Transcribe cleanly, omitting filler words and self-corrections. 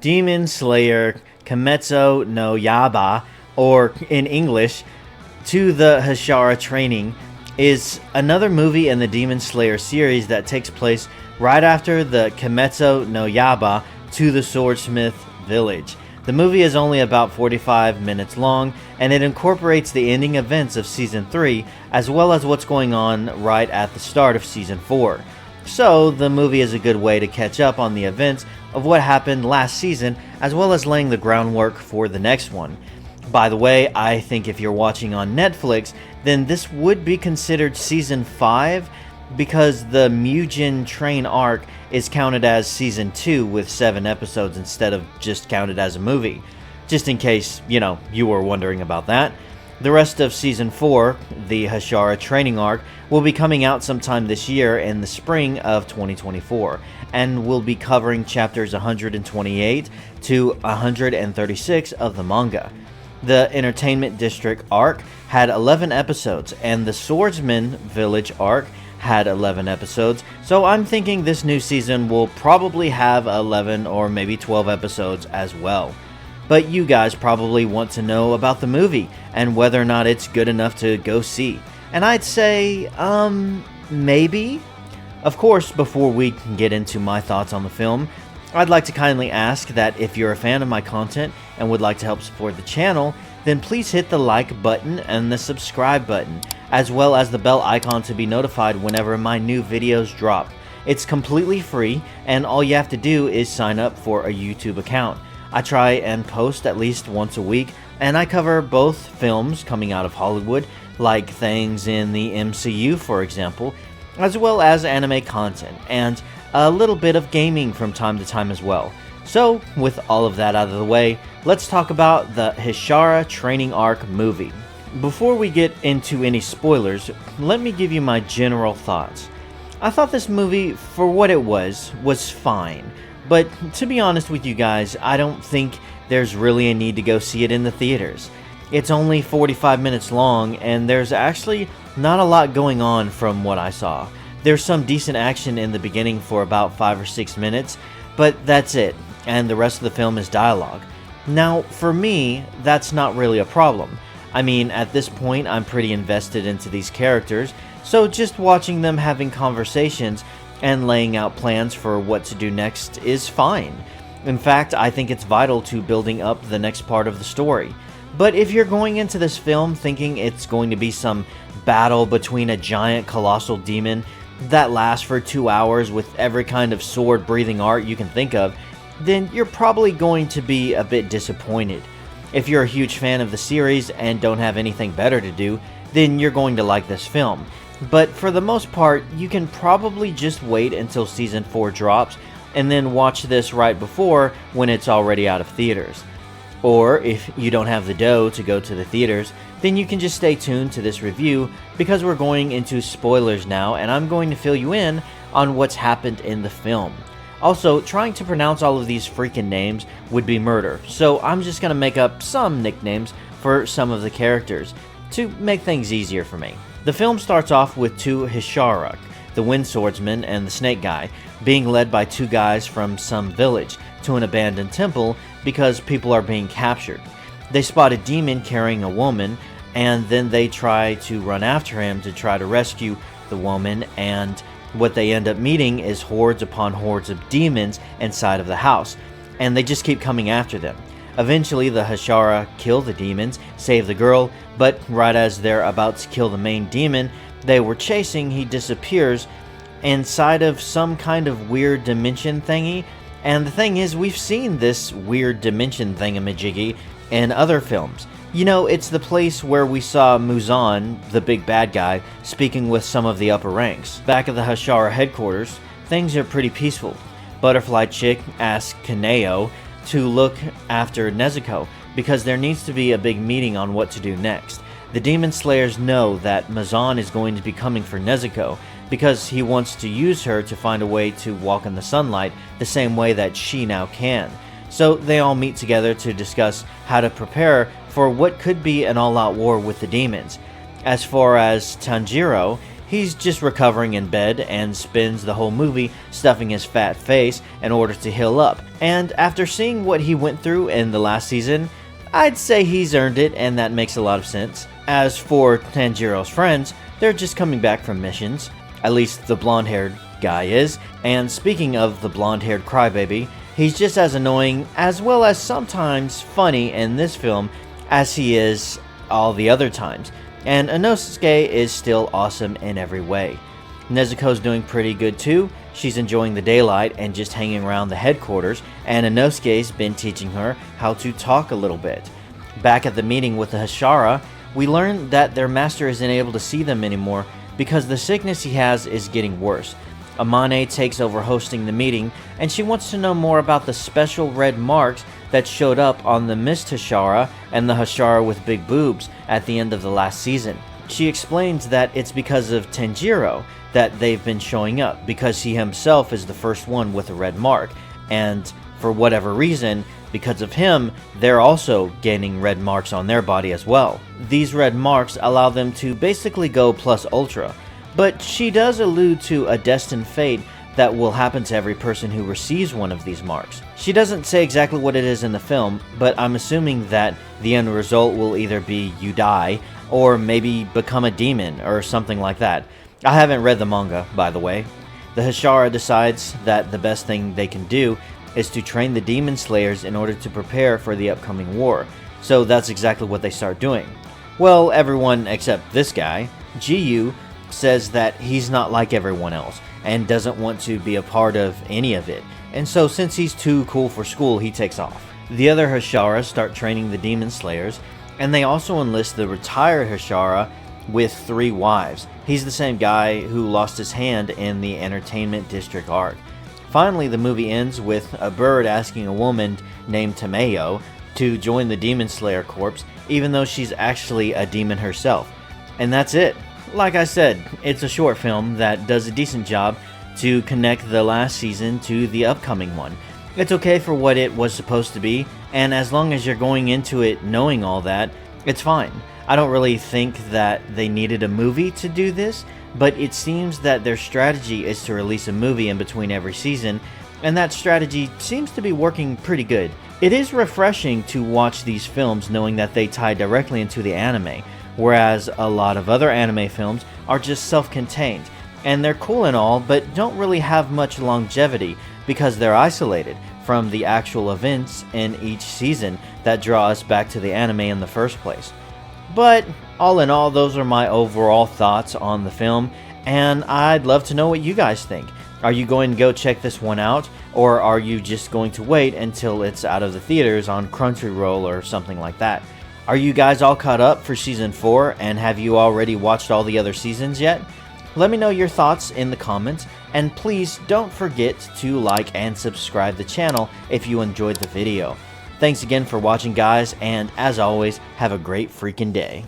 Demon Slayer Kimetsu no Yaba, or in English, To the Hashira Training, is another movie in the Demon Slayer series that takes place right after the Kimetsu no Yaba to the Swordsmith Village. The movie is only about 45 minutes long, and it incorporates the ending events of Season 3, as well as what's going on right at the start of Season 4. So, the movie is a good way to catch up on the events of what happened last season, as well as laying the groundwork for the next one. By the way, I think if you're watching on Netflix, then this would be considered Season 5, because the Mugen Train arc is counted as Season 2 with 7 episodes instead of just counted as a movie. Just in case, you were wondering about that. The rest of Season 4, the Hashira Training arc, will be coming out sometime this year in the spring of 2024, and will be covering chapters 128 to 136 of the manga. The Entertainment District arc had 11 episodes, and the Swordsman Village arc had 11 episodes, so I'm thinking this new season will probably have 11 or maybe 12 episodes as well. But you guys probably want to know about the movie and whether or not it's good enough to go see. And I'd say, maybe? Of course, before we can get into my thoughts on the film, I'd like to kindly ask that if you're a fan of my content and would like to help support the channel, then please hit the like button and the subscribe button, as well as the bell icon to be notified whenever my new videos drop. It's completely free, and all you have to do is sign up for a YouTube account. I try and post at least once a week, and I cover both films coming out of Hollywood, like things in the MCU for example, as well as anime content, and a little bit of gaming from time to time as well. So, with all of that out of the way, let's talk about the Hashira Training Arc movie. Before we get into any spoilers, let me give you my general thoughts. I thought this movie, for what it was fine. But to be honest with you guys, I don't think there's really a need to go see it in the theaters. It's only 45 minutes long, and there's actually not a lot going on from what I saw. There's some decent action in the beginning for about 5 or 6 minutes, but that's it, and the rest of the film is dialogue. Now, for me, that's not really a problem. I mean, at this point, I'm pretty invested into these characters, so just watching them having conversations and laying out plans for what to do next is fine. In fact, I think it's vital to building up the next part of the story. But if you're going into this film thinking it's going to be some battle between a giant colossal demon that lasts for 2 hours with every kind of sword-breathing art you can think of, then you're probably going to be a bit disappointed. If you're a huge fan of the series and don't have anything better to do, then you're going to like this film. But for the most part, you can probably just wait until Season 4 drops and then watch this right before when it's already out of theaters. Or if you don't have the dough to go to the theaters, then you can just stay tuned to this review because we're going into spoilers now and I'm going to fill you in on what's happened in the film. Also, trying to pronounce all of these freaking names would be murder, so I'm just going to make up some nicknames for some of the characters to make things easier for me. The film starts off with two Hashira, the Wind Swordsman and the Snake Guy, being led by two guys from some village to an abandoned temple because people are being captured. They spot a demon carrying a woman, and then they try to run after him to try to rescue the woman, and what they end up meeting is hordes upon hordes of demons inside of the house, and they just keep coming after them. Eventually, the Hashira kill the demons, save the girl, but right as they're about to kill the main demon they were chasing, he disappears inside of some kind of weird dimension thingy. And the thing is, we've seen this weird dimension thingamajiggy in other films. You know, it's the place where we saw Muzan, the big bad guy, speaking with some of the upper ranks. Back at the Hashira headquarters, things are pretty peaceful. Butterfly Chick asks Kaneo to look after Nezuko because there needs to be a big meeting on what to do next. The Demon Slayers know that Muzan is going to be coming for Nezuko because he wants to use her to find a way to walk in the sunlight the same way that she now can. So they all meet together to discuss how to prepare for what could be an all-out war with the demons. As far as Tanjiro, he's just recovering in bed and spends the whole movie stuffing his fat face in order to heal up. And after seeing what he went through in the last season, I'd say he's earned it, and that makes a lot of sense. As for Tanjiro's friends, they're just coming back from missions. At least the blonde-haired guy is. And speaking of the blonde-haired crybaby, he's just as annoying as well as sometimes funny in this film as he is all the other times. And Inosuke is still awesome in every way. Nezuko's doing pretty good too. She's enjoying the daylight and just hanging around the headquarters, and Inosuke's been teaching her how to talk a little bit. Back at the meeting with the Hashira, we learn that their master isn't able to see them anymore because the sickness he has is getting worse. Amane takes over hosting the meeting, and she wants to know more about the special red marks that showed up on the Mist Hashira and the Hashira with big boobs at the end of the last season. She explains that it's because of Tanjiro that they've been showing up, because he himself is the first one with a red mark, and for whatever reason, because of him, they're also gaining red marks on their body as well. These red marks allow them to basically go plus ultra, but she does allude to a destined fate that will happen to every person who receives one of these marks. She doesn't say exactly what it is in the film, but I'm assuming that the end result will either be you die, or maybe become a demon, or something like that. I haven't read the manga, by the way. The Hashira decides that the best thing they can do is to train the demon slayers in order to prepare for the upcoming war, so that's exactly what they start doing. Well, everyone except this guy, Jiyu, says that he's not like everyone else, and doesn't want to be a part of any of it, and so since he's too cool for school, he takes off. The other Hashira start training the demon slayers, and they also enlist the retired Hashira with 3 wives. He's the same guy who lost his hand in the Entertainment District arc. Finally, the movie ends with a bird asking a woman named Tamayo to join the Demon Slayer Corps, even though she's actually a demon herself. And that's it. Like I said, it's a short film that does a decent job to connect the last season to the upcoming one. It's okay for what it was supposed to be, and as long as you're going into it knowing all that, it's fine. I don't really think that they needed a movie to do this, but it seems that their strategy is to release a movie in between every season, and that strategy seems to be working pretty good. It is refreshing to watch these films knowing that they tie directly into the anime, whereas a lot of other anime films are just self-contained, and they're cool and all, but don't really have much longevity because they're isolated from the actual events in each season that draw us back to the anime in the first place. But all in all, those are my overall thoughts on the film, and I'd love to know what you guys think. Are you going to go check this one out, or are you just going to wait until it's out of the theaters on Crunchyroll or something like that? Are you guys all caught up for Season 4, and have you already watched all the other seasons yet? Let me know your thoughts in the comments, and please don't forget to like and subscribe the channel if you enjoyed the video. Thanks again for watching, guys, and as always, have a great freaking day.